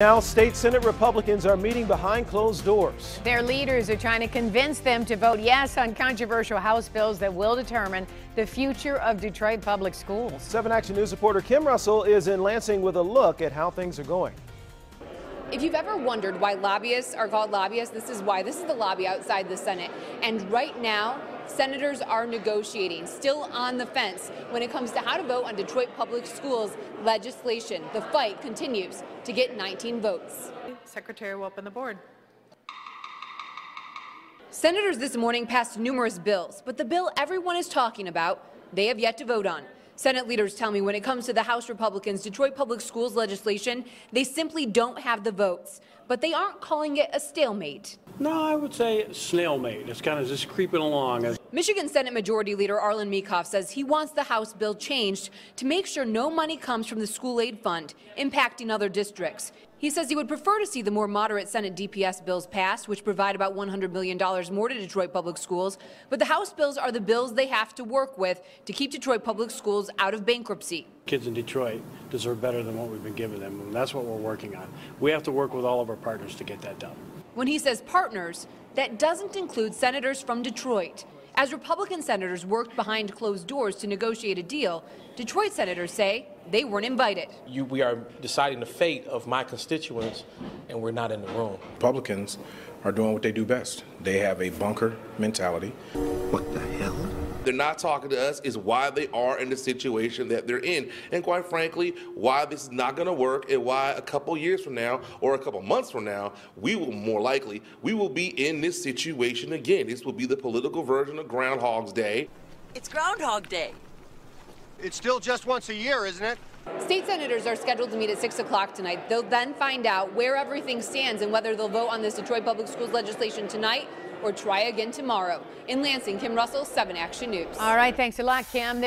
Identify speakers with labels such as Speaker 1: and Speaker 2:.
Speaker 1: Now, state Senate Republicans are meeting behind closed doors.
Speaker 2: Their leaders are trying to convince them to vote yes on controversial House bills that will determine the future of Detroit public schools. 7 Action News reporter Kim Russell is in Lansing with a look at how things are going.
Speaker 3: If you've ever wondered why lobbyists are called lobbyists, this is why. This is the lobby outside the Senate. And right now, senators are negotiating, still on the fence when it comes to how to vote on Detroit public schools legislation. The fight continues to get 19 votes.
Speaker 4: Secretary will open the board.
Speaker 3: Senators this morning passed numerous bills, but the bill everyone is talking about, they have yet to vote on. Senate leaders tell me when it comes to the House Republicans' Detroit public schools legislation, they simply don't have the votes. But they aren't calling it a stalemate.
Speaker 5: No, I would say snailmate. It's kind of just creeping along.
Speaker 3: Michigan Senate Majority Leader Arlen Meekhoff says he wants the House bill changed to make sure no money comes from the school aid fund, impacting other districts. He says he would prefer to see the more moderate Senate DPS bills passed, which provide about $100 million more to Detroit public schools. But the House bills are the bills they have to work with to keep Detroit public schools out of bankruptcy.
Speaker 5: Kids in Detroit deserve better than what we've been giving them, and that's what we're working on. We have to work with all of our partners to get that done.
Speaker 3: When he says partners, that doesn't include senators from Detroit. As Republican senators worked behind closed doors to negotiate a deal, Detroit senators say they weren't invited.
Speaker 6: We are deciding the fate of my constituents, and we're not in the room.
Speaker 7: Republicans are doing what they do best. They have a bunker mentality.
Speaker 8: What the hell?
Speaker 9: They're not talking to us is why they are in the situation that they're in. And quite frankly, why this is not going to work and why a couple years from now or a couple months from now, we will be in this situation again. This will be the political version of Groundhog's Day.
Speaker 10: It's Groundhog Day.
Speaker 11: It's still just once a year, isn't it?
Speaker 3: State senators are scheduled to meet at 6 o'clock tonight. They'll then find out where everything stands and whether they'll vote on this Detroit public schools legislation tonight or try again tomorrow. In Lansing, Kim Russell, 7 Action News.
Speaker 2: All right, thanks a lot, Kim.